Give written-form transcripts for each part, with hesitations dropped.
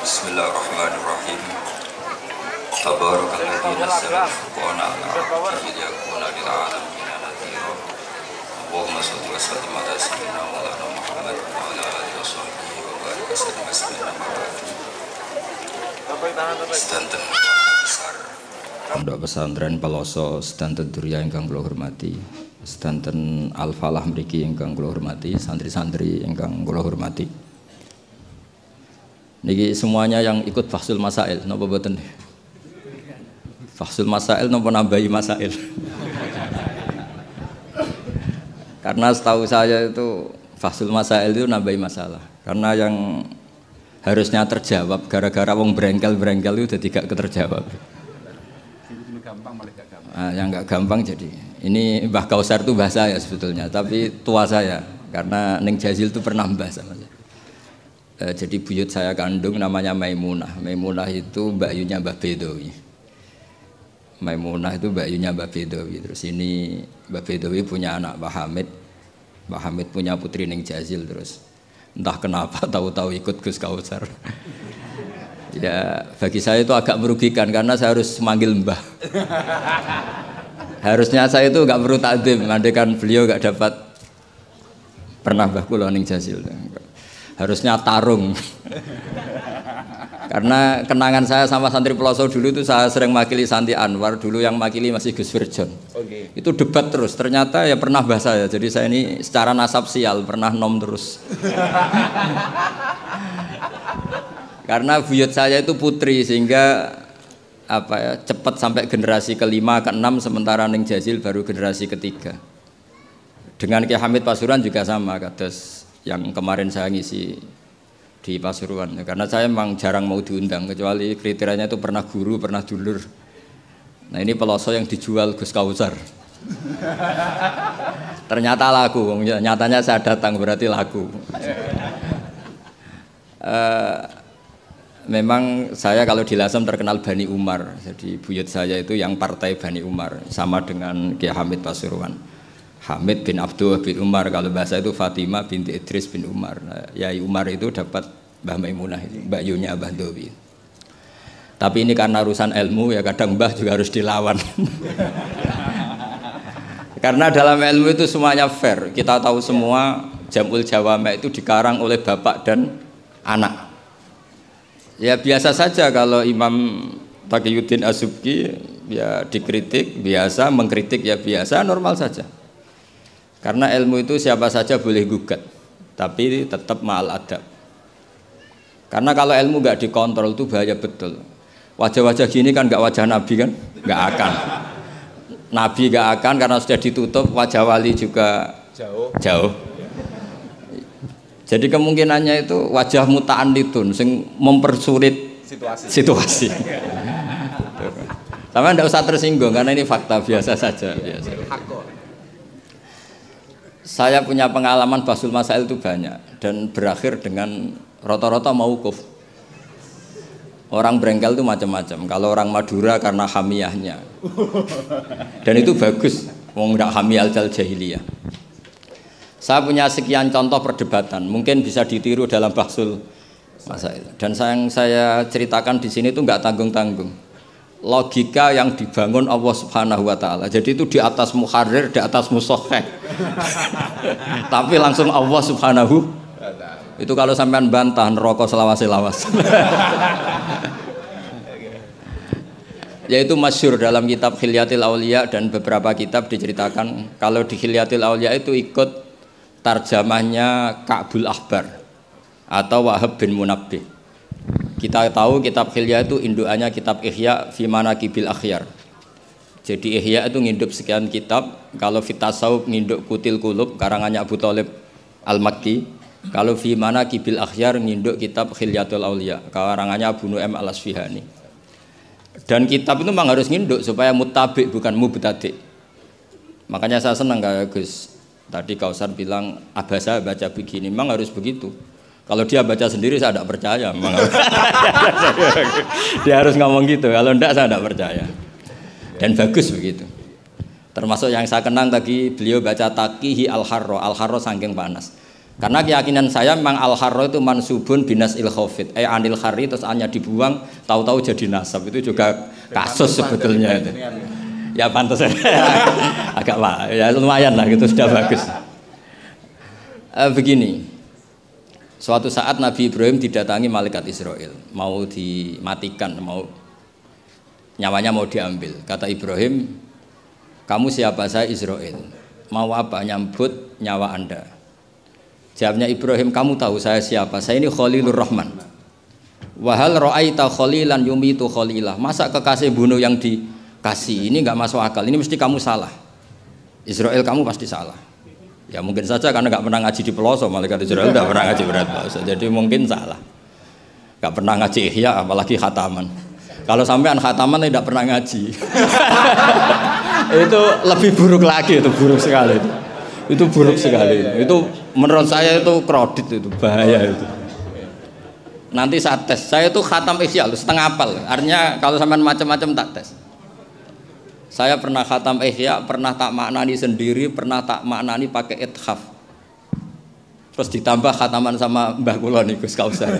Bismillahirrahmanirrahim. Tabarakalladzi nazzala al-Qur'ana 'ala 'abdihi liyakuna lil 'alamin nadhira. Allahumma shalli wa sallim 'ala sayyidina Maulana Muhammad wa 'ala alihi wa sahbihi wa barik wa sallim tasliman. Sedanten besar Pondok Pesantren Peloso, sedanten Durya ingkang kula hormati, sedanten Al-Falah mriki ingkang kula hormati, santri-santri ingkang kula hormati. Niki semuanya yang ikut Fahsul Masail, napa boten? Fahsul Masail napa nambahi masail? Karena setahu saya itu Fahsul Masail itu nambahi masalah. Karena yang harusnya terjawab gara-gara wong brengkel-brengkel itu jadi gak keterjawab. Nah, yang gak gampang jadi. Ini Mbah Kausar itu bahasa ya sebetulnya, tapi tua saya karena Neng Jazil itu pernah mbah sama saya. Jadi buyut saya kandung namanya Maimunah. Maimunah itu mbakyunya Mbah Bedowi. Maimunah itu mbakyunya Mbah Bedowi. Terus ini Mbah Bedowi punya anak Mbah Hamid. Mbah Hamid punya putri Neng Jazil. Terus entah kenapa tahu-tahu ikut Gus Kausar. Ya bagi saya itu agak merugikan karena saya harus manggil Mbah. Harusnya saya itu nggak perlu takdim, andaikan beliau nggak dapat pernah Mbah kula Neng Jazil. Harusnya tarung. Karena kenangan saya sama santri Peloso dulu itu saya sering makili Santi Anwar, dulu yang makili masih Gus Firjon. Okay. Itu debat terus, ternyata ya pernah bahas saya. Jadi saya ini secara nasab sial, pernah nom terus. Karena buyut saya itu putri sehingga apa ya, cepat sampai generasi kelima, keenam, sementara Neng Jazil baru generasi ketiga. Dengan Kiai Hamid Pasuruan juga sama, kados yang kemarin saya ngisi di Pasuruan, karena saya memang jarang mau diundang kecuali kriterianya itu pernah guru, pernah dulur. Nah ini Peloso yang dijual Gus Kausar. Ternyata laku, nyatanya saya datang berarti laku. Memang saya kalau di Lasem terkenal Bani Umar, jadi buyut saya itu yang partai Bani Umar, sama dengan Kiai Hamid Pasuruan. Hamid bin Abdullah bin Umar, kalau bahasa itu Fatimah binti Idris bin Umar. Nah, Yai Umar itu dapat Mbah Maimunah itu, Mbak Yunya Abah Dowi. Tapi ini karena urusan ilmu ya kadang Mbah juga harus dilawan. Karena dalam ilmu itu semuanya fair. Kita tahu semua Jamul Jawame itu dikarang oleh bapak dan anak. Ya biasa saja kalau Imam Taqiyuddin Az-Subki ya dikritik biasa, mengkritik ya biasa, normal saja. Karena ilmu itu siapa saja boleh gugat, tapi tetap ma'al adab. Karena kalau ilmu nggak dikontrol itu bahaya betul. Wajah-wajah gini kan nggak wajah Nabi kan, nggak akan. Nabi nggak akan karena sudah ditutup, wajah wali juga jauh. Jadi kemungkinannya itu wajah muta'annitun, sing mempersulit situasi. Sama nggak usah tersinggung karena ini fakta biasa saja. Biasa. Saya punya pengalaman Fahsul Masail itu banyak dan berakhir dengan rata-rata mauquf. Orang brengkel itu macam-macam. Kalau orang Madura karena hamiyahnya. Dan itu bagus, wong ndak hamiyal jal jahiliyah. Saya punya sekian contoh perdebatan, mungkin bisa ditiru dalam Fahsul Masail. Dan yang saya ceritakan di sini itu enggak tanggung-tanggung. Logika yang dibangun Allah Subhanahu wa taala. Jadi itu di atas muharrir, di atas musoheh. Tapi langsung Allah Subhanahu. Itu kalau sampean bantah neraka selawas-lawas. Yaitu masyhur dalam kitab Khilyatil Auliya dan beberapa kitab diceritakan kalau di Khilyatil Auliya itu ikut tarjamahnya Ka'bul Ahbar atau Wahab bin Munabbih. Kita tahu kitab Khilya itu indukannya kitab Ihya fi Manaqibil Akhyar. Jadi Ihya itu nginduk sekian kitab. Kalau Fitasawuf nginduk Kutil Qulub karangannya Abu Thalib Al-Makki. Kalau fi Manaqibil Akhyar nginduk kitab Khilyatul Auliya karangannya Abu Nu'aim Al-Asfihani. Dan kitab itu memang harus nginduk supaya muttabi bukan mubtadi. Makanya saya senang kayak Gus. Tadi Kausar bilang abasa baca begini, memang harus begitu. Kalau dia baca sendiri saya tidak percaya. Dia harus ngomong gitu. Kalau tidak saya tidak percaya. Dan bagus begitu. Termasuk yang saya kenang tadi beliau baca Taqihi Al-Harro. Al-Harro saking panas. Karena keyakinan saya memang al-harra itu mansubun binas il-khafid. Anil khari terus hanya dibuang, tahu-tahu jadi nasab. Itu juga kasus sebetulnya itu. Ya pantas agak lah, ya lumayan lah gitu sudah bagus. Begini, suatu saat Nabi Ibrahim didatangi malaikat Israel, mau dimatikan, nyawanya mau diambil. Kata Ibrahim, kamu siapa? Saya Israel. Mau apa? Nyambut nyawa Anda. Jawabnya Ibrahim, kamu tahu saya siapa? Saya ini Khalilur Rahman. Wahal ra'aita khalilan yumitu khalilah. Masa kekasih bunuh yang dikasih? Ini enggak masuk akal. Ini mesti kamu salah. Israel kamu pasti salah. Ya mungkin saja karena enggak pernah ngaji di pelosok. Malaikat Israel enggak pernah ngaji berat pelosok. Jadi mungkin salah. Enggak pernah ngaji ihya apalagi khataman. Kalau sampean khataman tidak pernah ngaji. Itu lebih buruk lagi, itu buruk sekali itu. Itu buruk sekali. Itu menurut saya itu kredit, itu bahaya itu. Nanti saat tes, saya itu khatam ihya setengah hafal. Artinya kalau sampean macam-macam tak tes. Saya pernah khatam ihya, pernah tak maknani sendiri, pernah tak maknani pakai ithaf. Terus ditambah khataman sama Mbah kula niku Gus Kausar.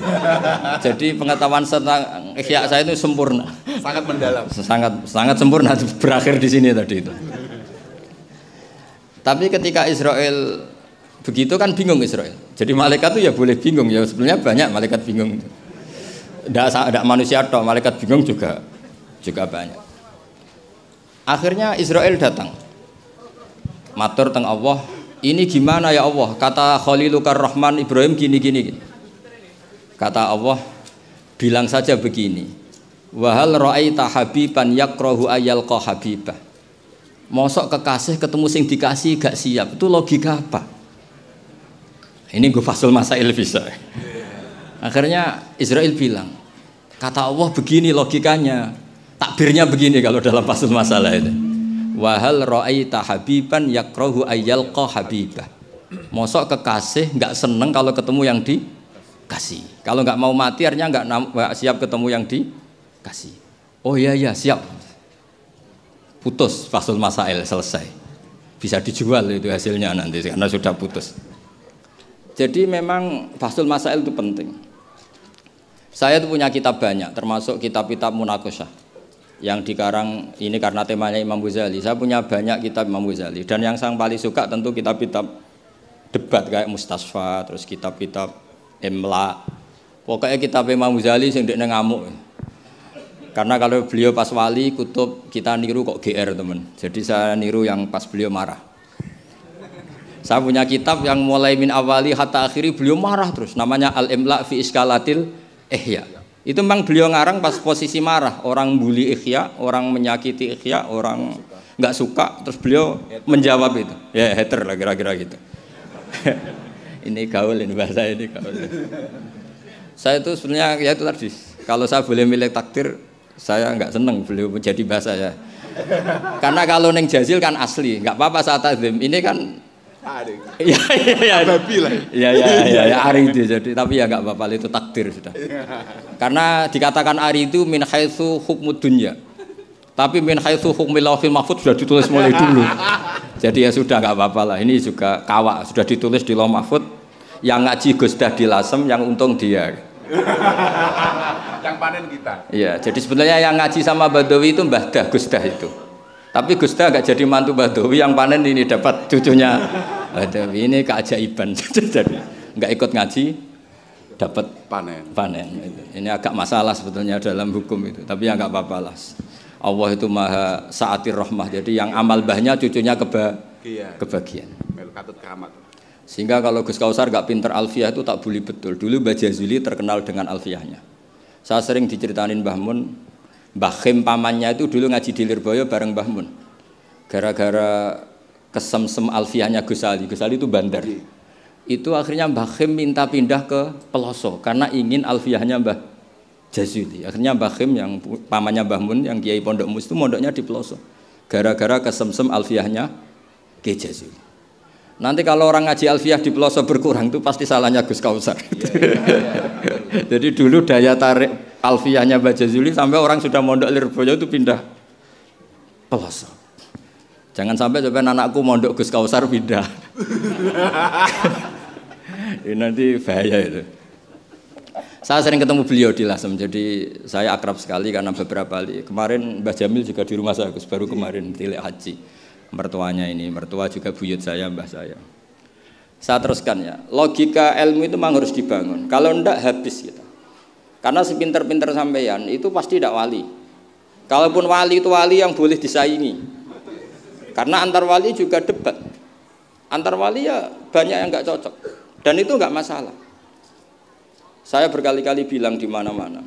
Jadi pengetahuan tentang ihya saya itu sempurna. Sangat mendalam. Sangat sempurna, berakhir di sini tadi itu. Tapi ketika Israel begitu kan bingung Israel. Jadi malaikat itu ya boleh bingung ya, sebenarnya banyak malaikat bingung. Tidak manusia toh, malaikat bingung juga banyak. Akhirnya Israel datang. Matur teng Allah, ini gimana ya Allah? Kata Khalilukar Rahman Ibrahim gini. Kata Allah, bilang saja begini. Wahal ra'aita habiban yakrahu ayyalqa habibah. Mosok kekasih ketemu sing dikasih gak siap. Itu logika apa? Ini gue fasul masail bisa. Akhirnya Israel bilang, kata Allah begini logikanya, takbirnya begini kalau dalam fasul masalah itu. Wahal ra'aita habiban yakrahu ayyalqa habibah. Mosok kekasih nggak seneng kalau ketemu yang dikasih. Kalau nggak mau mati artinya nggak siap ketemu yang dikasih. Oh iya siap. Putus fasul masail selesai. Bisa dijual itu hasilnya nanti karena sudah putus. Jadi memang fasul masail itu penting. Saya itu punya kitab banyak, termasuk kitab-kitab munaqasyah yang dikarang ini karena temanya Imam Ghazali. Saya punya banyak kitab Imam Ghazali dan yang saya paling suka tentu kitab-kitab debat kayak Mustasfa, terus kitab-kitab Imla. Pokoknya kitab Imam Ghazali sing ndekne ngamuk. Karena kalau beliau pas wali kutub kita niru kok GR teman. Jadi saya niru yang pas beliau marah. Saya punya kitab yang mulai min awali hatta akhiri beliau marah terus. Namanya Al-Imla fi Iskalatil Ihya. Itu memang beliau ngarang pas posisi marah. Orang bully Ihya, orang menyakiti Ihya, orang nggak suka. Terus beliau menjawab itu. Ya hater lah kira-kira gitu. Ini gaul ini bahasa ini gaul. Saya itu sebenarnya ya itu tadi. Kalau saya boleh milih takdir, saya nggak seneng beliau menjadi bahasa ya. Karena kalau neng jazil kan asli, nggak apa-apa saat azim. Ini kan ya ari itu jadi tapi ya nggak apa-apa itu takdir sudah. Karena dikatakan ari itu min haitsu hukmud dunya. Tapi min haitsu hukmil lauhil mahfuz sudah ditulis mulai dulu. Jadi ya sudah nggak apa-apa lah. Ini juga kawak sudah ditulis di lauh mahfuz. Yang ngaji Gusdah di Lasem, yang untung dia. Yang panen kita. Iya, jadi sebenarnya yang ngaji sama Badawi itu Mbah Dah Gusdah itu. Tapi Gusdah gak jadi mantu Badawi, yang panen ini dapat cucunya Badawi. Ini keajaiban. Jadi nggak ikut ngaji dapat panen. Ini agak masalah sebetulnya dalam hukum itu. Tapi ya nggak apa-apa lah. Allah itu maha saatir rahmah. Jadi yang amal bahnya cucunya kebagian. Katut keramat. Sehingga kalau Gus Kausar gak pinter alfiyah itu tak bully betul. Dulu Mbah Jazuli terkenal dengan alfiyahnya. Saya sering diceritain Mbah Mun, Mbah Khim pamannya itu dulu ngaji di Lirboyo bareng Mbah Mun. Gara-gara kesemsem alfiyahnya Gus Ali. Gus Ali itu bandar. Itu akhirnya Mbah Khim minta pindah ke Peloso karena ingin alfiyahnya Mbah Jazuli. Akhirnya Mbah Khim yang pamannya Mbah Mun yang Kiai Pondok Mus itu mondoknya di Peloso. Gara-gara kesemsem alfiyahnya Kiai Jazuli. Nanti kalau orang ngaji alfiyah di pelosok berkurang itu pasti salahnya Gus Kausar. Jadi dulu daya tarik alfiyahnya Mbah Jazuli sampai orang sudah mondok Lirboyo itu pindah pelosok. Jangan sampai anakku mondok Gus Kausar pindah. Ini nanti bahaya itu. Saya sering ketemu beliau di Lasem, jadi saya akrab sekali karena beberapa kali. Kemarin Mbah Jamil juga di rumah saya, baru kemarin tilik haji. Mertuanya ini, mertua juga buyut saya, mbah saya. Saya teruskan ya, logika ilmu itu memang harus dibangun. Kalau enggak habis kita. Karena sepinter-pinter sampeyan itu pasti tidak wali. Kalaupun wali itu wali yang boleh disaingi. Karena antar wali juga debat. Antar wali ya banyak yang enggak cocok. Dan itu enggak masalah. Saya berkali-kali bilang di mana-mana.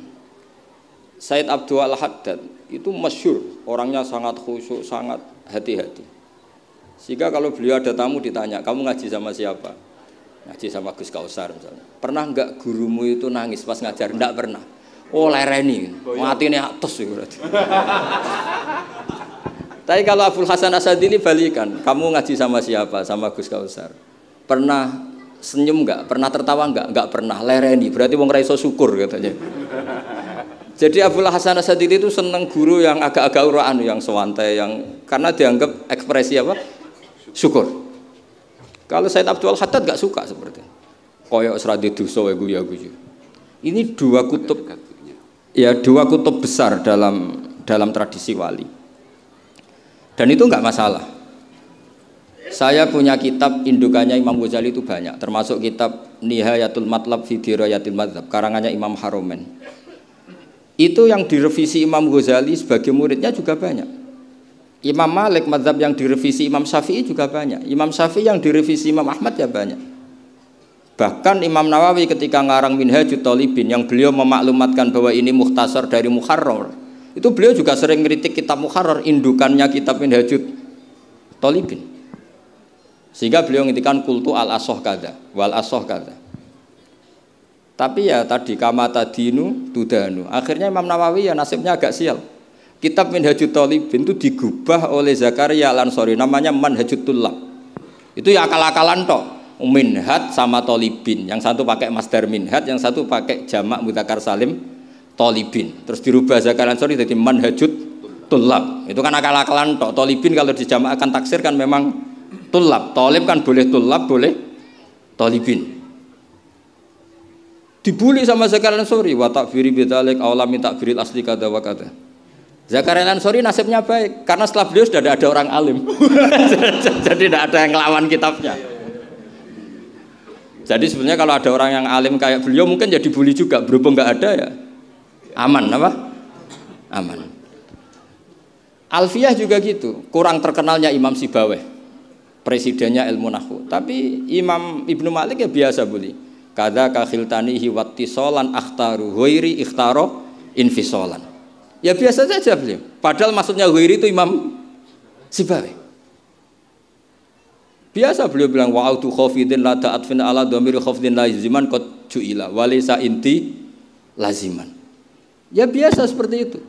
Said Abdul Haddad itu masyhur, orangnya sangat khusyuk, sangat hati-hati. Sehingga kalau beliau ada tamu ditanya, kamu ngaji sama siapa? Ngaji sama Gus Kausar misalnya. Pernah enggak gurumu itu nangis pas ngajar? Enggak pernah. Oh lereni, matine atus itu berarti. Tapi kalau Abdul Hasan Asadili balikan, kamu ngaji sama siapa? Sama Gus Kausar. Pernah senyum enggak? Pernah tertawa enggak? Enggak pernah. Lereni, berarti wong ra iso syukur katanya. Jadi Abdul Hasan Asadili itu seneng guru yang agak-agak uraan, yang sewantai, yang karena dianggap ekspresi apa? Syukur. Kalau Said Abdul Haddad enggak suka seperti itu. Koyok seradi dosa wae guyu-guyu. Ini dua kutub ya, dua kutub besar dalam tradisi wali. Dan itu enggak masalah. Saya punya kitab indukannya Imam Ghazali itu banyak, termasuk kitab Nihayatul Matlab fi Dirayatil Madzhab karangannya Imam Haromen. Itu yang direvisi Imam Ghazali sebagai muridnya juga banyak. Imam Malik madzhab yang direvisi Imam Syafi'i juga banyak. Imam Syafi'i yang direvisi Imam Ahmad ya banyak. Bahkan Imam Nawawi ketika ngarang Minhajut Thalibin yang beliau memaklumatkan bahwa ini mukhtasar dari Muharrar, itu beliau juga sering kritik kitab Muharrar, indukannya kitab Minhajut Thalibin. Sehingga beliau ngintikan kultu al-asoh kada wal asoh kada. Tapi ya tadi kamata dinu tudanu. Akhirnya Imam Nawawi ya nasibnya agak sial. Kitab Minhajut Thalibin itu digubah oleh Zakaria Al-Ansori, namanya Manhajut Tullab. Itu ya akal-akalan toh. Minhaj sama Thalibin, yang satu pakai masdar minhaj, yang satu pakai jamak mudzakkar salim Thalibin. Terus dirubah Zakaria Al-Ansori jadi Manhajut Tullab. Itu kan akal-akalan toh. Thalibin kalau dijamakkan taksir kan memang Tullab. Thalib kan boleh Tullab, boleh Thalibin. Dibully sama Zakaria Al-Ansori, wa takfiri bidzalik aulami takfiril asli kada wa kada. Zakaria Al-Ansori nasibnya baik karena setelah beliau sudah ada orang alim. Jadi tidak ada yang ngelawan kitabnya. Jadi sebenarnya kalau ada orang yang alim kayak beliau mungkin jadi bully juga, berhubung nggak ada ya aman apa? Aman. Alfiyah juga gitu, kurang terkenalnya Imam Sibaweh, presidennya ilmu nahwu. Tapi Imam Ibnu Malik ya biasa bully. Kada kakhiltanihi wattisolan akhtaru ghairi ikhtaro infisolan. Ya biasa saja beliau. Padahal maksudnya ghairi itu Imam Sibaweh. Biasa beliau bilang wa'autu khafidin la ta'atfin ala dhamiri khafidin laziman qad ju'ila walisa inti laziman. Ya biasa seperti itu.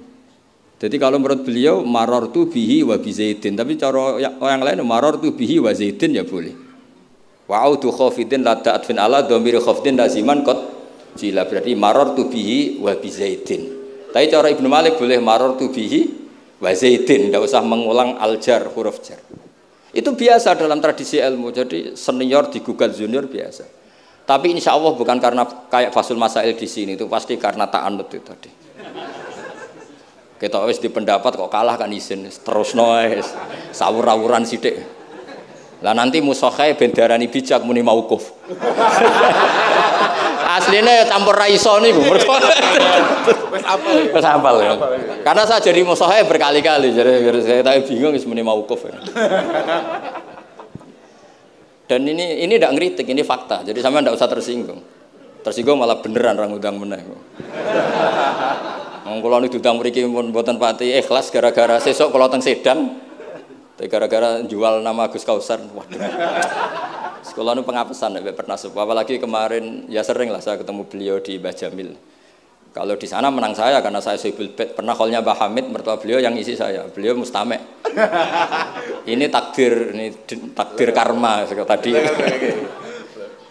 Jadi kalau menurut beliau marartu bihi wa bi zaidin, tapi cara orang lain marartu bihi wa zaidin ya boleh. Wa'autu khafidin la ta'atfin ala dhamiri khafidin laziman qad ju'ila, berarti marartu bihi wa bi zaidin. Tapi cara Ibnu Malik boleh marartu bihi wa zaidin, tidak usah mengulang al-jar, huruf jar. Itu biasa dalam tradisi ilmu. Jadi senior digugat junior biasa. Tapi insya Allah bukan karena kayak Fasul Masail di sini, itu pasti karena ta'anut itu tadi. Kita wis di pendapat kok kalah kan izin terus noes sawur-awuran sithik. Lah nanti musokhai bendarani bijak muni mauquf. Aslinya ya campur raiso niku. Wis hafal ya. Karena saya jadi musokhai berkali-kali, jadi saya bingung wis muni mauquf. Dan ini tidak ngeritik, ini fakta. Jadi sama tidak usah tersinggung. Tersinggung malah beneran orang udang meneh. Kula niku diundang mriki pun mboten pati ikhlas gara-gara sesuk kula teng Sedang. Gara-gara jual nama Gus Kausar. Waduh. Sekolah nu pengapesan nek pernah apalagi kemarin ya sering lah saya ketemu beliau di Mbah Jamil. Kalau di sana menang saya karena saya Sohibul Bait. Pernah callnya Mbah Hamid, mertua beliau yang isi saya. Beliau mustame'. Ini takdir karma tadi.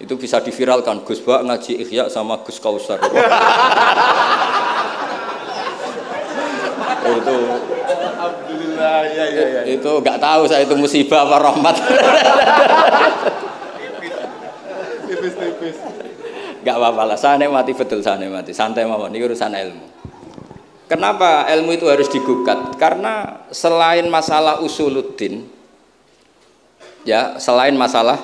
Itu bisa diviralkan. Gus Bak ngaji Ihya sama Gus Kausar. Itu alhamdulillah ya. Itu enggak tahu saya itu musibah apa rahmat. Enggak apa-apa lah, saya nikmati betul, saya nikmati. Santai mawon, ini urusan ilmu. Kenapa ilmu itu harus digugat? Karena selain masalah usuluddin, ya selain masalah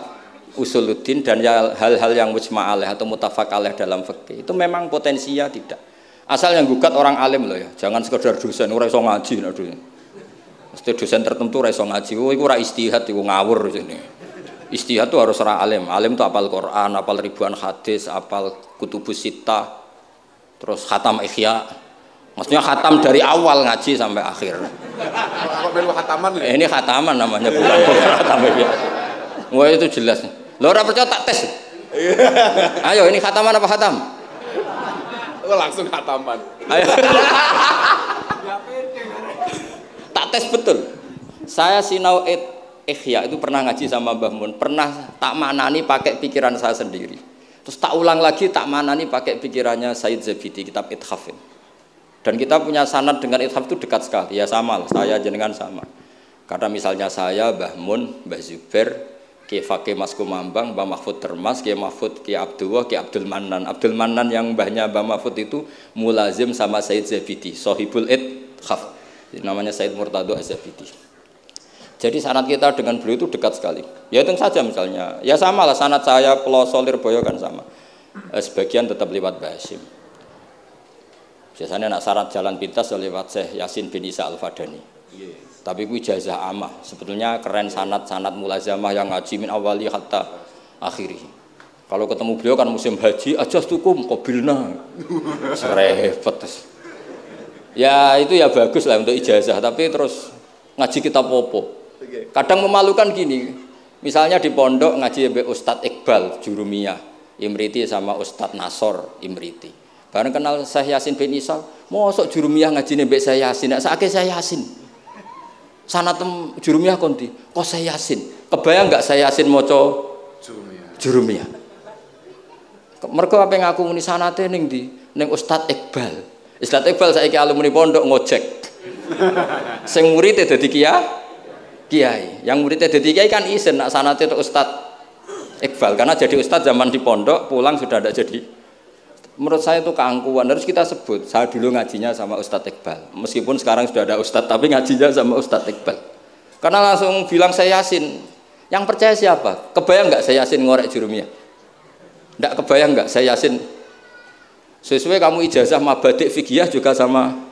usuluddin dan hal-hal yang mujma' alaih atau muttafaq alaih dalam fikih, itu memang potensinya tidak. Asal yang gugat orang alim loh ya, jangan sekedar dosen, ora iso ngaji nek mesti dosen tertentu ora iso ngaji, iku ora istihad, iku ngawur sini. Istihad itu harus orang alim. Alim itu apal Quran, apal ribuan hadis, apal kutubus sittah, terus khatam Ihya. Maksudnya khatam dari awal ngaji sampai akhir. Kok melu khataman ya? Ini khataman namanya, bukan khatam Ihya. Wah itu jelas. Lo ora percaya tak tes. Ayo ini khataman apa khatam? Langsung khataman. Ayo. Tak tes betul. Saya sinau Ihya itu pernah ngaji sama Mbah Mun, pernah tak maknani pakai pikiran saya sendiri. Terus tak ulang lagi tak maknani pakai pikirannya Said Zabidi, kitab Ithaf. Dan kita punya sanad dengan Ithaf itu dekat sekali. Ya sama lah, saya jenengan sama. Karena misalnya saya, Mbah Mun, Mbah Zubair, Ki Fakih Mas Kumambang, Mbah Mahfud Termas, Ki Mahfud, Ki Abdullah, Ki Abdul Mannan. Abdul Mannan yang mbahnya Mbah Mahfud itu mulazim sama Said Zabidi, Sohibul Ithaf. Namanya Said Murtado Az-Zabidi. Jadi sanad kita dengan beliau itu dekat sekali. Ya itu saja misalnya. Ya sama lah sanad saya Peloso Lirboyo kan sama. Sebagian tetap lewat Mbah Hasyim. Biasanya nak sanad jalan pintas lewat Syekh Yasin bin Isa Al-Fadani. Tapi itu ijazah amah. Sebetulnya keren sanad mulazamah yang ngaji min awali hatta akhiri. Kalau ketemu beliau kan musim haji, ajastukum qabilna. Repot. Ya itu ya bagus lah untuk ijazah, tapi terus ngaji kitab popo. Kadang memalukan gini, misalnya di pondok ngaji mbek Ustadz Iqbal Jurumiyah Imriti sama Ustadz Nasor Imriti. Bareng kenal Syekh Yasin bin Isa, mosok Jurumiyah ngaji mbek Syekh Yasin, nek sakake Syekh Yasin. Sanatem Jurumiyah konti, kok Syekh Yasin. Kebayang enggak Syekh Yasin maca Jurumiyah? Mergo ape ngaku muni sanate ning ndi? Ning Ustadz Iqbal. Ustadz Iqbal saiki alumni pondok ngojek. Sing murid dadi kiai, yang muridnya jadi kiai kan isen nak sanate itu Ustadz Iqbal, karena jadi Ustadz zaman di pondok pulang sudah ada jadi. Menurut saya itu keangkuhan, harus kita sebut. Saya dulu ngajinya sama Ustadz Iqbal, meskipun sekarang sudah ada Ustadz, tapi ngajinya sama Ustadz Iqbal. Karena langsung bilang saya Yasin. Yang percaya siapa? Kebayang nggak saya Yasin ngorek Jurumiyah? Nggak kebayang nggak saya Yasin? Sesuai kamu ijazah mabadik fikih juga sama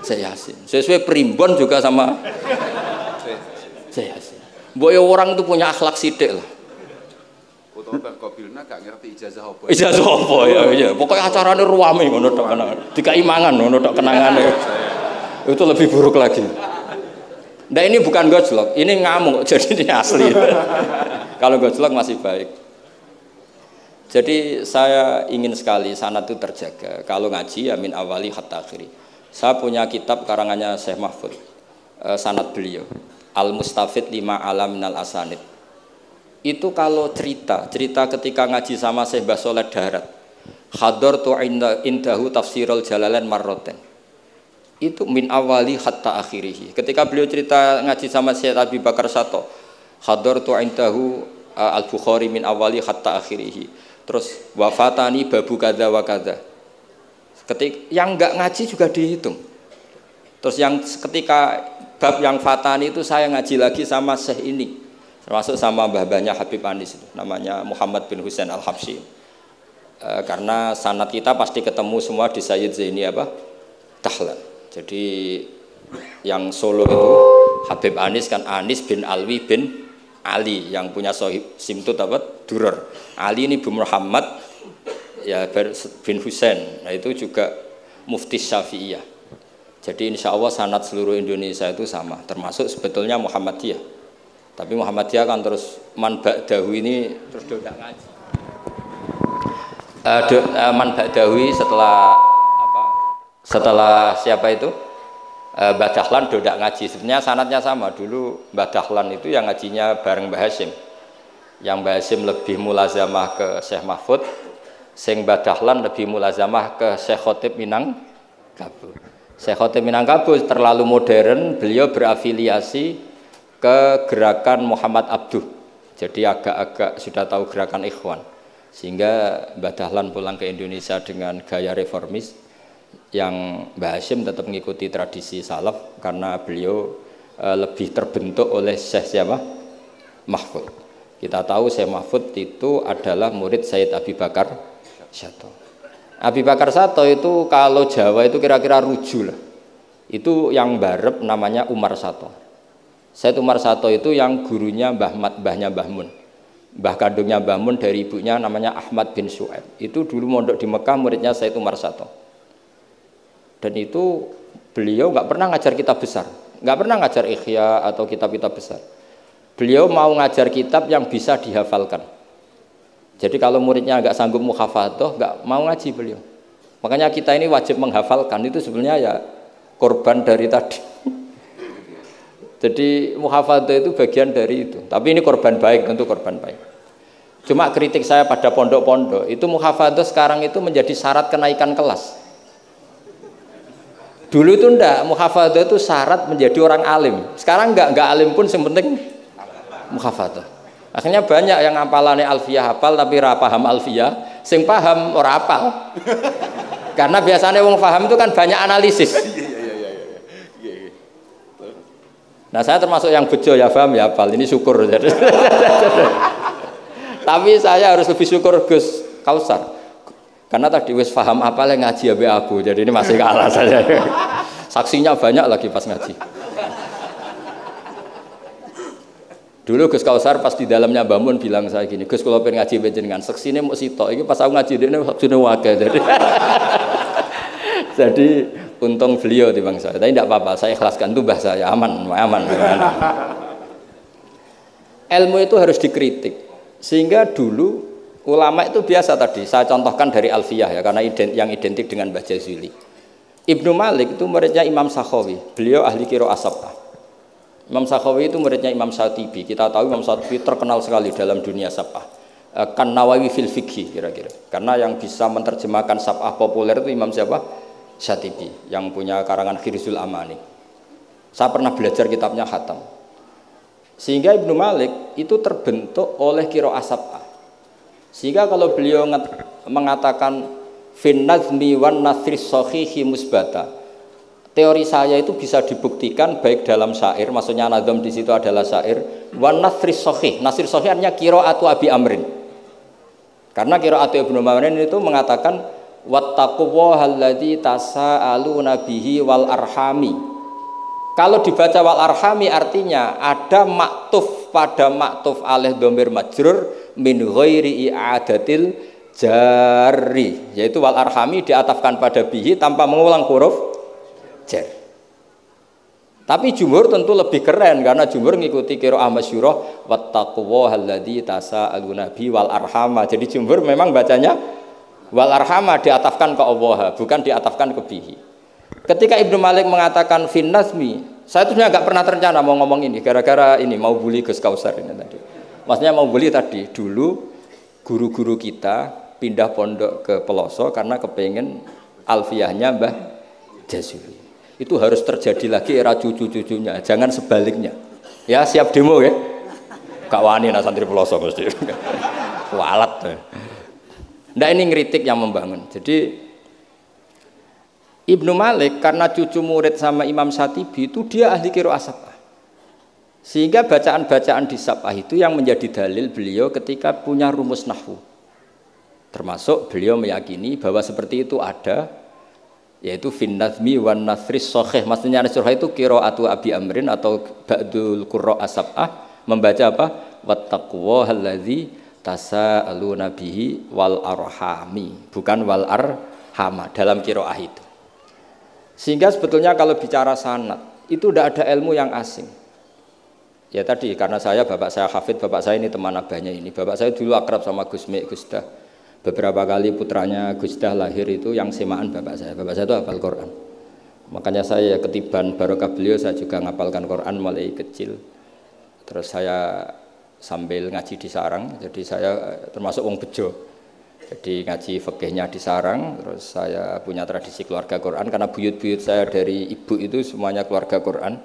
saya Yasin. Sesuai primbon juga sama saya Yasin. Boy orang itu punya akhlak sidik lah. Utawa Mbah Qabilna gak ngerti ijazah apa. Ijazah apa ya, iya. Pokoknya acarane ruame ngono tok kenangan. Dikai mangan ngono tok kenangane. Itu lebih buruk lagi. Nah ini bukan gojlok, ini ngamuk, jadi ini asli. Kalau gojlok masih baik. Jadi saya ingin sekali sanad itu terjaga. Kalau ngaji ya min awali hatta akhiri. Saya punya kitab karangannya Syekh Mahfud, sanad beliau. Al-Mustafid 5 alam minal asanid. Itu kalau cerita ketika ngaji sama Syekh Mbah Soleh Darat, hadartu indahu tafsirul jalalain marroten. Itu min awali hatta akhirih. Ketika beliau cerita ngaji sama Syekh Abi Bakar Sato, hadartu indahu al-Bukhari min awali hatta akhirih. Terus wafatani babu kadza wa kadza. Ketika yang enggak ngaji juga dihitung. Terus yang ketika bab yang fatani itu saya ngaji lagi sama Syekh ini, termasuk sama mbah-mbahnya Habib Anis itu, namanya Muhammad bin Husain Al-Habsyi. Karena sanad kita pasti ketemu semua di Sayyid Zaini Dahlan. Jadi yang Solo itu Habib Anis kan Anis bin Alwi bin Ali yang punya sohib simtut Duror. Ali ini bin Muhammad ya bin Husain. Nah itu juga mufti Syafi'iyah. Jadi insya Allah sanad seluruh Indonesia itu sama, termasuk sebetulnya Muhammadiyah. Tapi Muhammadiyah kan terus man ba'dahu ini terus tidak ngaji. Man ba'dahu setelah siapa itu? Mbah Dahlan tidak ngaji. Sebenarnya sanadnya sama. Dulu Mbah Dahlan itu yang ngajinya bareng Mbah Hasyim. Yang Mbah Hasyim lebih mulazamah ke Syekh Mahfud, sing Mbah Dahlan lebih mulazamah ke Syekh Khotib Minangkabau. Syekh Khotib Minangkabau terlalu modern, beliau berafiliasi ke gerakan Muhammad Abduh. Jadi agak-agak sudah tahu gerakan Ikhwan. Sehingga Mbah Dahlan pulang ke Indonesia dengan gaya reformis, yang Mbah Hashim tetap mengikuti tradisi salaf karena beliau lebih terbentuk oleh Syekh siapa? Mahfud. Kita tahu Syekh Mahfud itu adalah murid Sayyid Abi Bakar Sato. Abi Bakar Sato itu kalau Jawa itu kira-kira ruju lah. Itu yang barep namanya Umar Sato. Sayyid Umar Sato itu yang gurunya mbahnya Mbah Mun. Mbah kandungnya Mbah Mun dari ibunya namanya Ahmad bin Syuaib. Itu dulu mondok di Mekah, muridnya Sayyid Umar Sato. Dan itu beliau nggak pernah ngajar kitab besar, nggak pernah ngajar Ikhya atau kitab-kitab besar. Beliau mau ngajar kitab yang bisa dihafalkan. Jadi kalau muridnya nggak sanggup muhafadzah, nggak mau ngaji beliau. Makanya kita ini wajib menghafalkan, itu sebenarnya ya korban dari tadi. Jadi muhafadzah itu bagian dari itu. Tapi ini korban baik, tentu korban baik. Cuma kritik saya pada pondok-pondok, itu muhafadzah sekarang itu menjadi syarat kenaikan kelas. Dulu itu enggak, muhafadzah itu syarat menjadi orang alim. Sekarang enggak alim pun yang penting muhafadzah. Akhirnya banyak yang hafalannya alfiyah hafal tapi ora paham alfiyah, sing paham ora hafal. Karena biasanya wong paham itu kan banyak analisis. Nah, saya termasuk yang bejo ya paham ya hafal. Ini syukur. Tapi saya harus lebih syukur Gus Kausar. Karena tadi wis paham apa yang ngaji abe aku. Jadi ini masih kalah saya. Saksinya banyak lagi pas ngaji. Dulu Gus Kausar pas di dalamnya Bamun bilang saya gini, Gus kalau pengen ngaji panjenengan seksine mau sitok. Ini pas aku ngaji dene saksine wae. Jadi untung beliau di bangsa. Tapi tidak apa-apa, saya ikhlaskan itu bahasa saya aman. Ilmu itu harus dikritik. Sehingga dulu ulama itu biasa tadi. Saya contohkan dari Alfiyah ya, karena yang identik dengan Mbah Jazuli. Ibnu Malik itu muridnya Imam Sakhawi. Beliau ahli qiraah sab'ah. Imam Sakhawi itu muridnya Imam Syatibi. Kita tahu Imam Syatibi terkenal sekali dalam dunia sab'ah. Kan Nawawi fil fikhi kira-kira. Karena yang bisa menerjemahkan sab'ah populer itu Imam siapa? Syatibi, yang punya karangan Khirzul Amani. Saya pernah belajar kitabnya Hatam. Sehingga Ibnu Malik itu terbentuk oleh qiraah sab'ah. Sehingga kalau beliau mengatakan fin nazmi wan nasri sahihi musbata, teori saya itu bisa dibuktikan baik dalam syair, maksudnya nazam di situ adalah syair, wan nasri sahih. Nasri sahih artinya qiraatu Abi Amrin. Karena qiraatu Ibnu Amrin itu mengatakan wattaqullahalladzi tasaaluna bihi wal arhami. Kalau dibaca wal arhami artinya ada maktuf pada maktuf alih dhamir majrur min ghairi i'adatil jari, yaitu wal arhami diatafkan pada bihi tanpa mengulang huruf jar. Tapi jumhur tentu lebih keren karena jumhur ngikuti qiraah masyhurah wattaqullahalladzi tasaaluna bihi wal arhama. Jadi jumhur memang bacanya wal arhama diatafkan ke Allah, bukan diatafkan ke bihi. Ketika Ibnu Malik mengatakan fin nazmi, saya itu sebenarnya nggak pernah terencana mau ngomong ini, gara-gara ini mau bully Gus Kausar ini tadi. Maksudnya mau bully tadi, dulu guru-guru kita pindah pondok ke Pelosok karena kepengen alfiyahnya Mbah Jazuli. Itu harus terjadi lagi era cucu-cucunya, jangan sebaliknya. Ya siap demo ya. Gak wani nak santri Pelosok mesti. Walat. Nah ini ngeritik yang membangun. Jadi Ibnu Malik karena cucu murid sama Imam Syatibi itu dia ahli qiraah sab'ah. Sehingga bacaan-bacaan di sab'ah itu yang menjadi dalil beliau ketika punya rumus nahwu. Termasuk beliau meyakini bahwa seperti itu ada, yaitu fin nazmi wan nasri sahih. Maksudnya nasrah itu qiraatu Abi Amrin atau ba'dul qurra sab'ah membaca apa? Wattaqullahalladzi tasaaluna bihi wal arhami, bukan wal arhama dalam qiraah itu. Sehingga sebetulnya kalau bicara sanad itu tidak ada ilmu yang asing. Ya tadi karena bapak saya hafid, bapak saya ini teman abahnya ini. Bapak saya dulu akrab sama Gus Mek, Gus Dah. Beberapa kali putranya Gus Dah lahir itu yang semaan bapak saya. Bapak saya itu hafal Quran. Makanya saya ketiban barokah beliau saya juga ngapalkan Quran mulai kecil. Terus saya sambil ngaji di sarang, jadi saya termasuk wong bejo. Jadi ngaji fikihnya di sarang, terus saya punya tradisi keluarga Quran karena buyut-buyut saya dari ibu itu semuanya keluarga Quran.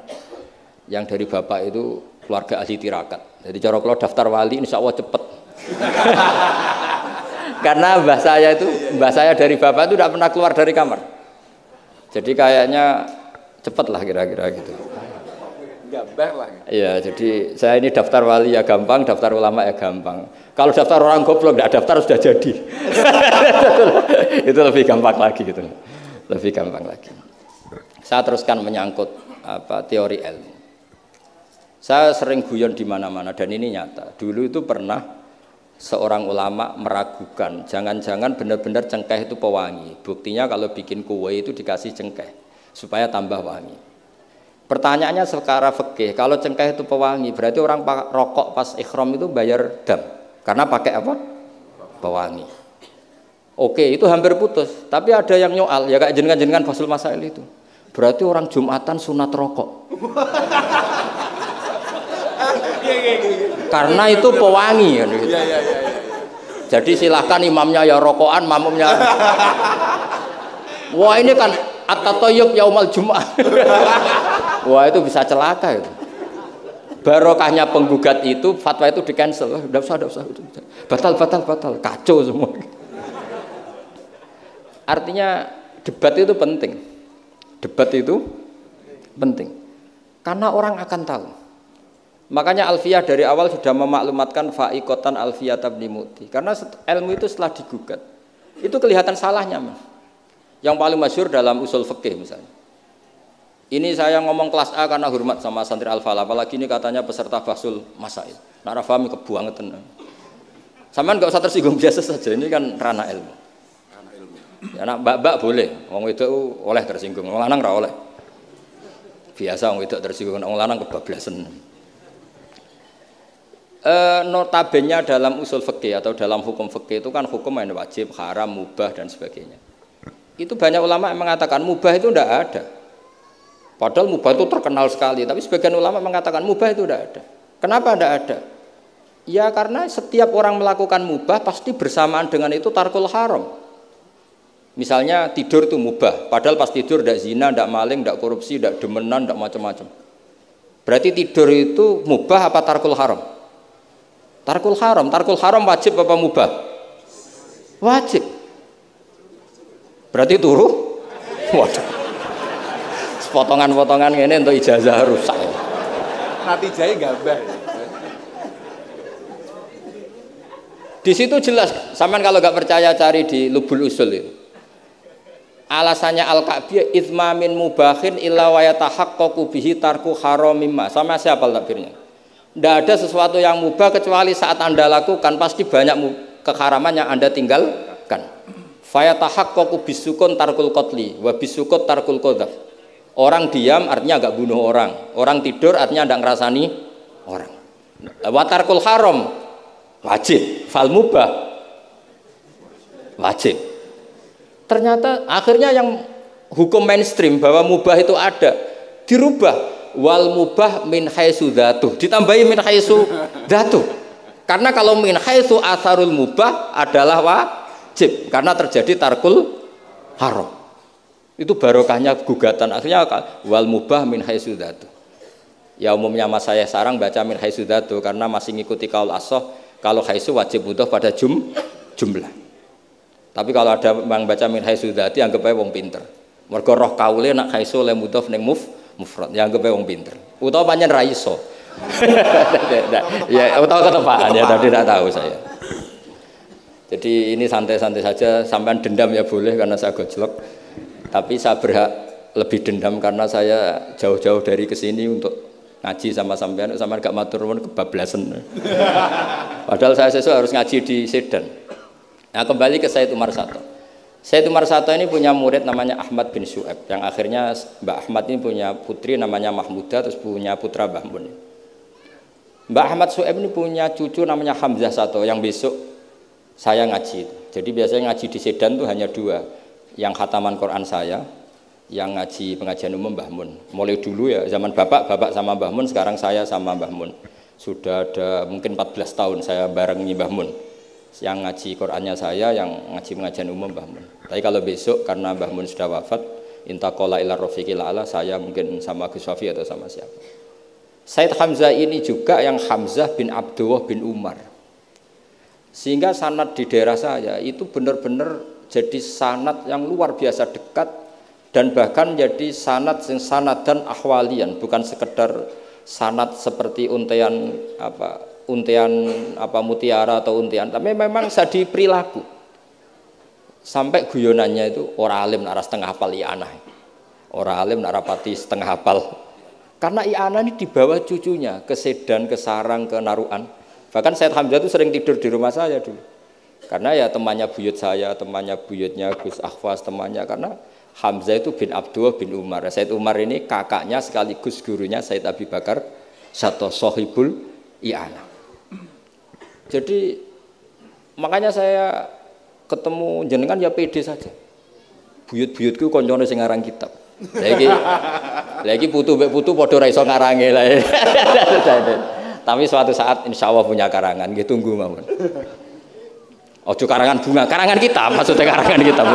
Yang dari bapak itu keluarga ahli tirakat. Jadi cara kalau daftar wali insya Allah cepet. Karena mbah saya dari bapak itu tidak pernah keluar dari kamar. Jadi kayaknya cepet lah kira-kira gitu. Gambar lah. Iya, jadi saya ini daftar wali ya gampang, daftar ulama ya gampang. Kalau daftar orang goblok tidak daftar sudah jadi. Itu lebih gampang lagi gitu. Lebih gampang lagi. Saya teruskan menyangkut teori ilmu. Saya sering guyon di mana-mana dan ini nyata. Dulu itu pernah seorang ulama meragukan, jangan-jangan benar-benar cengkeh itu pewangi. Buktinya kalau bikin kue itu dikasih cengkeh supaya tambah wangi. Pertanyaannya secara fikih, kalau cengkeh itu pewangi, berarti orang rokok pas ikhram itu bayar dam karena pakai apa? Pewangi. Oke, itu hampir putus. Tapi ada yang nyoal, ya kayak jenengan Fasul Masail itu. Berarti orang Jumatan sunat rokok. Karena itu pewangi kan gitu. Jadi silahkan imamnya ya rokokan, makmumnya. Wah ini kan at-tatayyub yaumal Jum'ah. Wah itu bisa celaka itu. Barokahnya penggugat itu, fatwa itu di-cancel. Udah usah. Batal. Kacau semua. Artinya debat itu penting. Debat itu penting. Karena orang akan tahu. Makanya Alfiyah dari awal sudah memaklumatkan fa'iqatan Alfiyah tabni mu'ti. Karena ilmu itu setelah digugat, itu kelihatan salahnya. Mas. Yang paling masyhur dalam usul fikih misalnya. Ini saya ngomong kelas A karena hormat sama santri Al-Falah. Apalagi ini katanya peserta Fasul Masail. Nara fahmi kebuangetan. Samaan enggak usah tersinggung, biasa saja. Ini kan ranah ilmu. Ya anak mbak-mbak boleh. Wong itu oleh tersinggung. Wong lanang ra oleh. Biasa wong itu tersinggung. Wong lanang kebablasan. Notabene dalam usul fikih atau dalam hukum fikih itu kan hukum yang wajib, haram, mubah dan sebagainya. Itu banyak ulama yang mengatakan mubah itu tidak ada. Padahal mubah itu terkenal sekali, tapi sebagian ulama mengatakan mubah itu tidak ada. Kenapa tidak ada? Ya karena setiap orang melakukan mubah pasti bersamaan dengan itu tarkul haram. Misalnya tidur itu mubah, padahal pas tidur tidak zina, tidak maling, tidak korupsi, tidak demenan, tidak macam-macam. Berarti tidur itu mubah apa tarkul haram? Tarkul haram wajib apa mubah? Wajib. Berarti turu? Waduh. Potongan-potongan ini untuk ijazah rusak. Natijahnya gambar. Di situ jelas, sampean kalau nggak percaya cari di Lubul Usul itu. Alasannya Al-Ka'biyah itsma min mubahin illa wa yatahaqqaqu bihi tarku haramimma. Sama siapa takbirnya? Tidak ada sesuatu yang mubah kecuali saat Anda lakukan pasti banyak keharaman yang Anda tinggalkan. Fayatahaqqaqu bisukun tarkul qatli wa bisukut tarkul qadzaf. Orang diam artinya enggak bunuh orang. Orang tidur artinya enggak ngerasani orang. Wa tarkul haram wajib, fal mubah wajib. Ternyata akhirnya yang hukum mainstream bahwa mubah itu ada dirubah. Wal mubah min haitsu dzatuh, ditambahi min haitsu dzatuh. Karena kalau min haitsu atharul mubah adalah wajib karena terjadi tarkul haram. Itu barokahnya gugatan akhirnya wal mubah min haitsu dzatuh. Ya umumnya mas saya sarang baca min haitsu dzatuh karena masih ngikuti kaul ashah kalau haitsu wajib mudhof pada jumlah. Tapi kalau ada yang baca min haitsu dzati anggap ae wong pinter. Mergo roh kaule nak haitsu le mudhof ning mufrad yang anggap wong pinter utawa pancen ra iso. Ya utawa ketepaan ya tadi tidak tahu saya. Jadi ini santai-santai saja, sampean dendam ya boleh karena saya gojlok, tapi saya berhak lebih dendam karena saya jauh-jauh dari kesini untuk ngaji sama sampean gak matur nuwun kebablasan. Padahal saya sesuai harus ngaji di Sedan. Nah kembali ke Said Umar Sato. Said Umar Sato ini punya murid namanya Ahmad bin Syu'aib, yang akhirnya Mbak Ahmad ini punya putri namanya Mahmudah, terus punya putra Mbah Mun. Mbak Ahmad Syu'aib ini punya cucu namanya Hamzah Sato, yang besok saya ngaji. Jadi biasanya ngaji di Sedan itu hanya dua, yang khataman Quran saya, yang ngaji pengajian umum Mbah Mun. Mulai dulu ya, zaman bapak sama Mbah Mun, sekarang saya sama Mbah Mun. Sudah ada mungkin 14 tahun saya barengi Mbah Mun. Yang ngaji Qurannya saya, yang ngaji pengajian umum Mbah Mun. Tapi kalau besok karena Mbah Mun sudah wafat, intaqala ila rafiqil a'la, saya mungkin sama Gus Wafi atau sama siapa. Said Hamzah ini juga yang Hamzah bin Abdullah bin Umar. Sehingga sanad di daerah saya itu benar-benar jadi sanad yang luar biasa dekat dan bahkan jadi sanad dan ahwalian, bukan sekedar sanad seperti untian mutiara atau untian, tapi memang jadi perilaku. Sampai guyonannya itu orang alim nara setengah hafal i'anah. Orang alim nara pati setengah hafal. Karena i'anah ini dibawa cucunya ke Sedan, ke Sarang, ke Naruan. Bahkan Said Hamzah itu sering tidur di rumah saya dulu. Karena ya temannya buyut saya, temannya buyutnya Gus Akhwas, temannya, karena Hamzah itu bin Abdullah bin Umar. Said Umar ini kakaknya sekaligus gurunya Said Abi Bakar Satu Sohibul i'anah. Jadi makanya saya ketemu jenengan ya pede saja. Buyut-buyutku koncone sing ngarang kitab. Lagi putu padha ra iso ngarange lah. Tapi suatu saat insya Allah punya karangan, gitu tunggu mawon. Ojo karangan bunga, karangan kitab, maksudnya karangan kitab.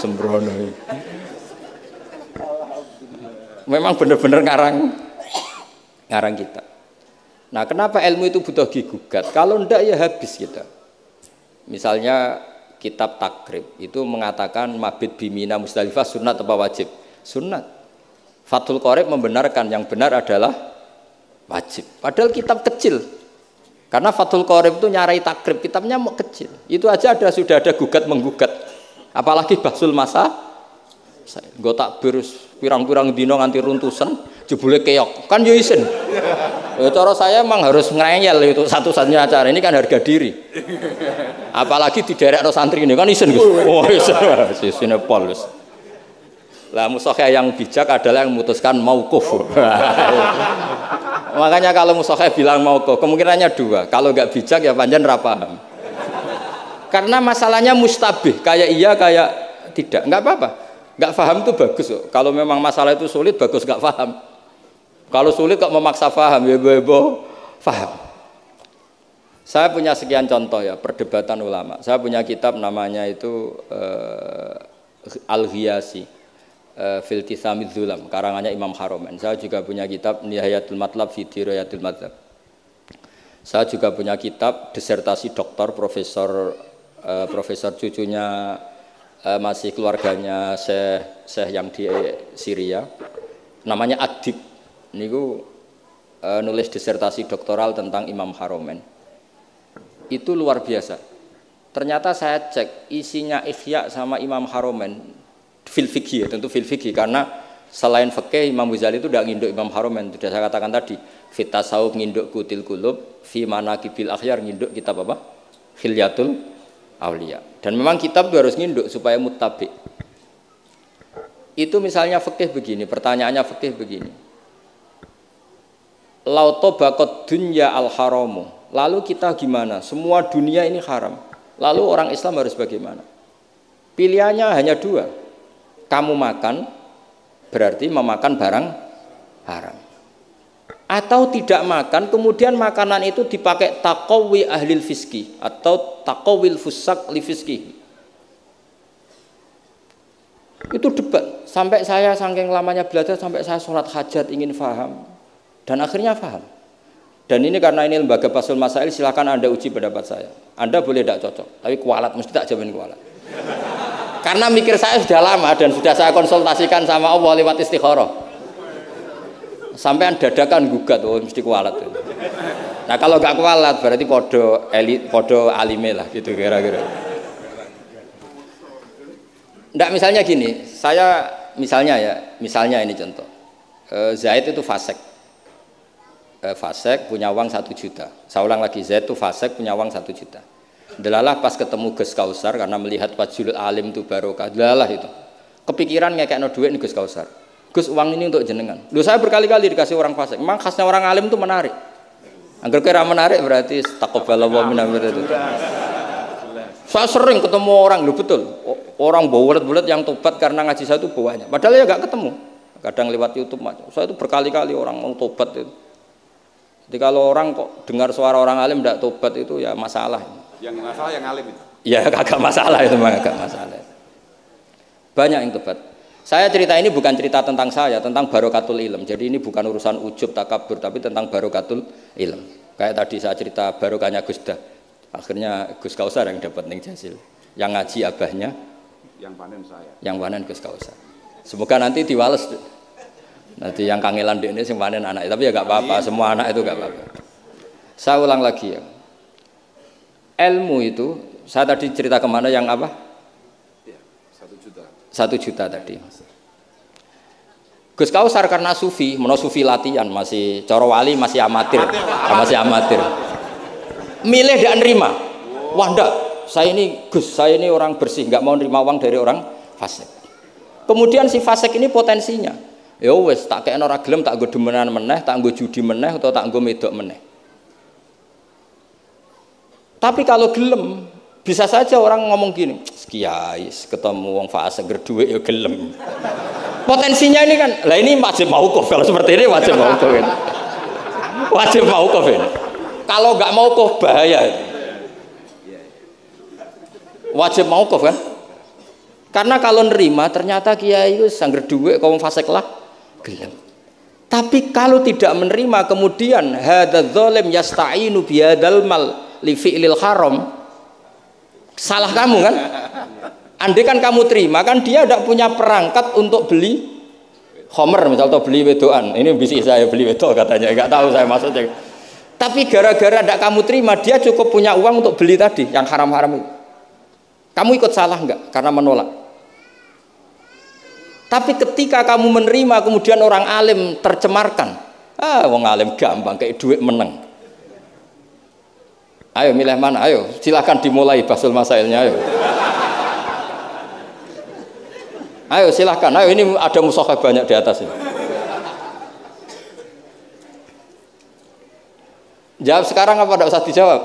Sembrono. Memang benar-benar ngarang kitab. Nah, kenapa ilmu itu butuh digugat? Kalau ndak ya habis kita. Misalnya kitab Takrib itu mengatakan mabit bimina Musdalifah sunat apa wajib? Sunat. Fathul Qorib membenarkan yang benar adalah wajib. Padahal kitab kecil. Karena Fathul Qorib itu nyarai Takrib, kitabnya mau kecil. Itu aja sudah ada gugat menggugat. Apalagi Bahsul Masa. Nggo takbir pirang-pirang dino nganti runtusan, jebule keok. Kan yo isin. Cara saya emang harus ngreyel itu satu-satunya acara ini kan harga diri. Apalagi di daerah santri ini kan isen Gus. Oh isin pol Gus. Lah musokheh yang bijak adalah yang memutuskan mauquf. Makanya kalau musokheh bilang mauquf, kemungkinannya dua. Kalau enggak bijak ya panjen ra paham. Karena masalahnya mustabih, kayak iya kayak tidak. Enggak apa-apa. Enggak paham itu bagus kok. Kalau memang masalah itu sulit bagus enggak paham. Kalau sulit kok memaksa paham, ya bebo paham. Saya punya sekian contoh ya, perdebatan ulama. Saya punya kitab namanya itu Al-Ghiyasi fil Tithamidz Dzulam, karangannya Imam Haromen. Saya juga punya kitab Nihayatul Matlab fi Dirayatil Madzhab. Saya juga punya kitab disertasi doktor profesor cucunya masih keluarganya Syekh yang di Syria. Namanya Adib. Niku nulis disertasi doktoral tentang Imam Haromen. Itu luar biasa. Ternyata saya cek isinya Ihya sama Imam Haromen fil fikih, tentu fil fikih, karena selain fikih Imam Ghazali itu tidak nginduk Imam Haromen. Sudah saya katakan tadi, fit tasawuf nginduk Kutil Qulub, fi manaqibil akhyar nginduk kitab apa? Khilyatul Auliya. Dan memang kitab itu harus nginduk supaya muttabi. Itu misalnya fikih begini, pertanyaannya fikih begini. Lauto bakot dunya al haramu. Lalu kita gimana? Semua dunia ini haram. Lalu orang Islam harus bagaimana? Pilihannya hanya dua. Kamu makan berarti memakan barang haram. Atau tidak makan, kemudian makanan itu dipakai taqawi ahlil fiski atau taqawil fusak li fiski. Itu debat. Sampai saya saking lamanya belajar, sampai saya sholat hajat ingin paham. Dan akhirnya paham. Dan ini karena ini lembaga Basul Masail, silakan Anda uji pendapat saya. Anda boleh tidak cocok, tapi kualat, mesti tak jamin kualat. Karena mikir saya sudah lama dan sudah saya konsultasikan sama Allah lewat istikharah. Sampai dadakan gugat, oh mesti kualat. Nah kalau nggak kualat berarti podo alime lah gitu kira-kira. Nggak, misalnya gini, saya misalnya ini contoh. Zaid itu fasik. Fasek punya uang 1 juta. Saya ulang lagi, Zaid itu fasek punya uang 1 juta. Delalah pas ketemu Gus Kausar karena melihat wajhul alim itu barokah. Delalah itu. Kepikiran ngekekno duit nih Gus Kausar. Gus, uang ini untuk jenengan. Loh, saya berkali-kali dikasih orang fasek. Memang khasnya orang alim itu menarik. Angger kira menarik berarti taqabbalallahu minna itu. Saya sering ketemu orang, loh betul. Orang bulet-bulet yang tobat karena ngaji saya itu banyak. Padahal ya enggak ketemu. Kadang lewat YouTube macam. Saya itu berkali-kali orang mau tobat itu. Jadi kalau orang kok dengar suara orang alim tidak tobat itu ya masalah. Yang masalah yang alim itu. Ya agak masalah itu, memang agak masalah. Banyak yang tobat. Saya cerita ini bukan cerita tentang saya, tentang barokatul ilm. Jadi ini bukan urusan ujub takabur, tapi tentang barokatul ilm. Kayak tadi saya cerita barokahnya Gus Dah. Akhirnya Gus Kausar yang dapat ning Jasil. Yang ngaji abahnya, yang panen saya. Yang panen Gus Kausar. Semoga nanti diwales. Nanti yang kangelan ini sing panen anak, tapi ya gak apa-apa, semua anak itu gak apa-apa. Saya ulang lagi ya. Ilmu itu, saya tadi cerita kemana yang apa? Ya, 1 juta. 1 juta tadi. Gus Kausar karena sufi, sufi latihan, masih coro wali masih amatir. Masih amatir. Milih dan nerima. Wah enggak, saya ini Gus, saya ini orang bersih, nggak mau nerima uang dari orang fasik. Kemudian si fasik ini potensinya. Ya wes tak kayak ora gelem tak nggo demenan meneh, tak nggo judi meneh atau tak nggo medok meneh. Tapi kalau gelem, bisa saja orang ngomong gini, kiai ketemu wong fasik gerduwe ya gelem. Potensinya ini kan, lah ini wajib mauquf kalau seperti ini wajib mauquf ini. Wajib mauquf ini. Kalau nggak mauquf bahaya. Wajib mauquf kan? Karena kalau nerima ternyata kiai itu sangger duwe kaum fasik lah gelem. Tapi kalau tidak menerima kemudian hadzal zalim yasta'inu bihadzal mal li fi'lil haram. Salah kamu kan? Andai kan kamu terima kan dia tidak punya perangkat untuk beli homer misal atau beli wedoan. Ini bisa saya beli wedok katanya, enggak tahu saya maksudnya. Tapi gara-gara tidak kamu terima dia cukup punya uang untuk beli tadi yang haram-haram itu. Kamu ikut salah enggak karena menolak? Tapi ketika kamu menerima kemudian orang alim tercemarkan, wong alim gampang kayak duit meneng. Ayo milih mana? Ayo silakan dimulai basul masailnya. Ayo silakan. Ayo ini ada mushaf banyak di atas ini. Jawab sekarang apa tidak usah dijawab?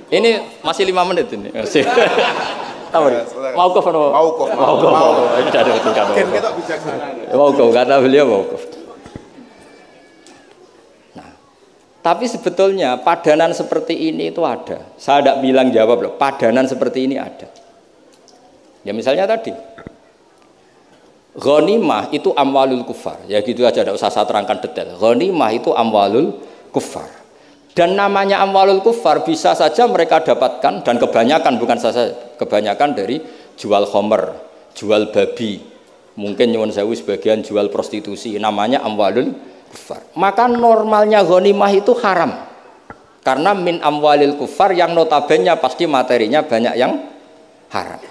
Ini masih 5 menit ini. Mauquf apa? Mauquf. Ini ada tingkat. Kan kita bijaksana. Mauquf kata beliau mauquf. Nah, tapi sebetulnya padanan seperti ini itu ada. Saya tidak bilang jawab loh. Padanan seperti ini ada. Ya misalnya tadi. Ghanimah itu amwalul kufar. Ya gitu aja tidak usah saya terangkan detail. Ghanimah itu amwalul kufar. Dan namanya amwalul kufar bisa saja mereka dapatkan dan kebanyakan bukan saja kebanyakan dari jual khomer, jual babi, mungkin nyuwun sewu sebagian jual prostitusi, namanya amwalul kufar. Maka normalnya ghanimah itu haram. Karena min amwalil kufar yang notabene pasti materinya banyak yang haram.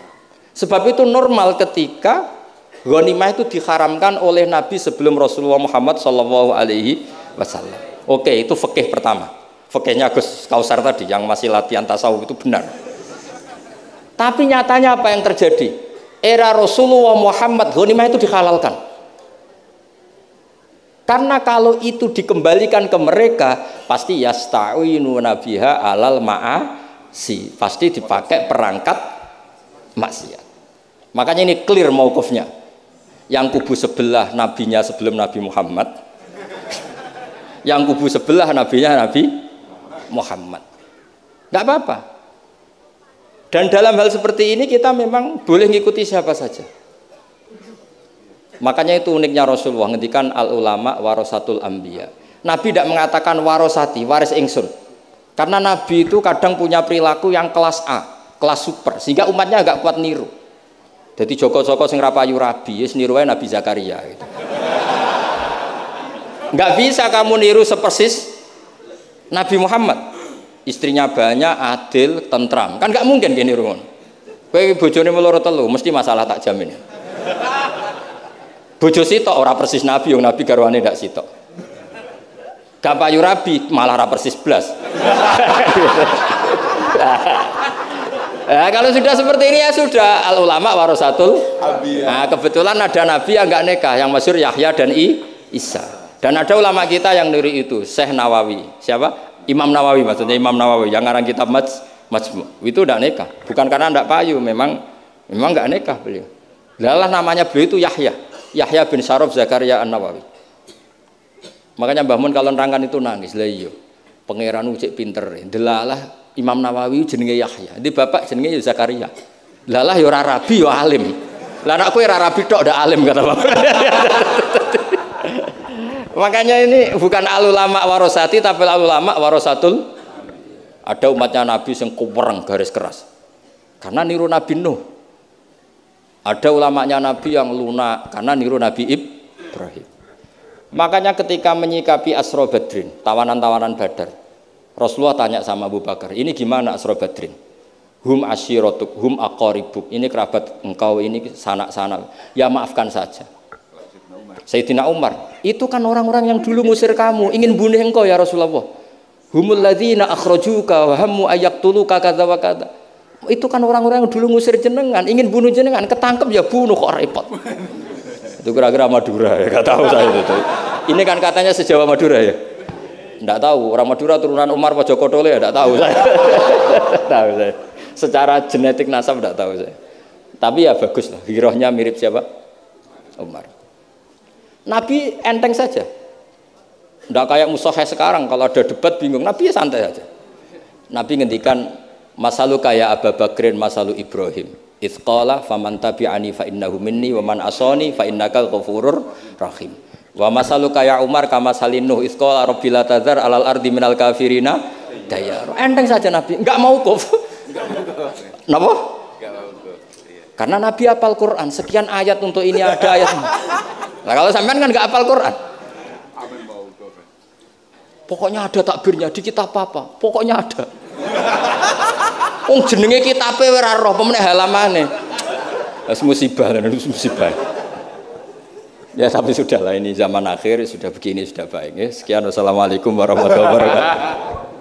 Sebab itu normal ketika ghanimah itu diharamkan oleh Nabi sebelum Rasulullah Muhammad SAW. Oke, itu fikih pertama. Fikihnya Gus Kausar tadi yang masih latihan tasawuf itu benar. Tapi nyatanya apa yang terjadi? Era Rasulullah Muhammad ghanimah itu dihalalkan. Karena kalau itu dikembalikan ke mereka pasti yasta'inu nabiha alal ma'asi, pasti dipakai perangkat maksiat. Makanya ini clear mauqufnya. Yang kubu sebelah nabinya sebelum Nabi Muhammad, yang kubu sebelah nabinya Nabi Muhammad. Enggak apa-apa. Dan dalam hal seperti ini kita memang boleh ngikuti siapa saja. Makanya itu uniknya Rasulullah ngendikan al ulama warasatul anbiya. Nabi tidak mengatakan warosati, waris ingsun. Karena Nabi itu kadang punya perilaku yang kelas A, kelas super, sehingga umatnya agak kuat niru. Jadi Joko-Joko sing rapayu rabi, wis niru Nabi Zakaria gitu. Enggak bisa kamu niru sepersis Nabi Muhammad. Istrinya banyak, adil, tentram. Kan enggak mungkin gini niru. Kowe bojone meloro telu, mesti masalah tak jamin. Bojo sitok ora persis Nabi, yang Nabi garwane ndak sitok. Gak payu rabi, malah ora persis blas. Nah, kalau sudah seperti ini ya sudah al ulama warasatul anbiya. Nah, kebetulan ada nabi yang enggak nikah, yang masyhur Yahya dan Isa. Dan ada ulama kita yang niru itu, Syekh Nawawi. Siapa? Imam Nawawi, maksudnya Imam Nawawi yang ngarang kitab Majmu'. Itu enggak nikah, bukan karena enggak payu, memang enggak nikah beliau. Lalah namanya beliau itu Yahya bin Syaraf Zakaria An-Nawawi. Makanya Mbah Mun kalau nerangkan itu nangis. Lah iya, pangeran cek pinter. Delalah Imam Nawawi jenenge Yahya, di bapak jenenge Zakaria. Lalah ya ora rabi ya alim. Lah anakku ora rabi tok ndak alim kata bapak. Makanya ini bukan al-ulama warosati tapi al-ulama warosatul. Ada umatnya Nabi yang kupereng garis keras. Karena niru Nabi Nuh. Ada ulamanya Nabi yang lunak karena niru Nabi Ibrahim. Makanya ketika menyikapi Asra Badrin, tawanan-tawanan Badar, Rasulullah tanya sama Abu Bakar, ini gimana Asra Badrin? Hum asyiratuk, hum aqaribuk. Ini kerabat engkau, ini sanak-sanak. Ya maafkan saja. Sayyidina Umar, itu kan orang-orang yang dulu ngusir kamu, ingin bunuh engkau ya Rasulullah. Humul ladzina akhrajuka wa hammu ayaktuluka kadza wa kadza. Itu kan orang-orang yang dulu ngusir jenengan, ingin bunuh jenengan, ketangkep ya bunuh kok repot. Itu kira-kira Madura ya, enggak tahu saya itu. Ini kan katanya sejawa Madura ya. Enggak tahu, orang Madura turunan Umar apa Joko Tole ya enggak tahu saya. Tahu saya. Secara genetik nasab enggak tahu saya. Tapi ya bagus lah, hirohnya mirip siapa? Umar. Nabi enteng saja. Enggak kayak Musohe sekarang kalau ada debat bingung, Nabi ya santai aja. Nabi ngendikan masalu kaya Abu Bakrin masalu Ibrahim. Itsqala faman tabi'ani fa innahu minni wa man asani fa innaka ghafurur rahim. Wa masalu kaya Umar kama salinuh itsqala rabbil tadzar alal ardi minal kafirina dayar. Enteng saja Nabi, enggak mau kuf. Napa? Karena Nabi hafal Quran, sekian ayat untuk ini ada ayat. Nah kalau sampean kan enggak hafal Quran. Pokoknya ada takbirnya di kitab apa? Pokoknya ada. Wong jenenge kitabe ora roh pemene halamane. Wis musibah. Ya tapi sudahlah ini zaman akhir sudah begini sudah baik. Sekian wassalamualaikum warahmatullahi wabarakatuh.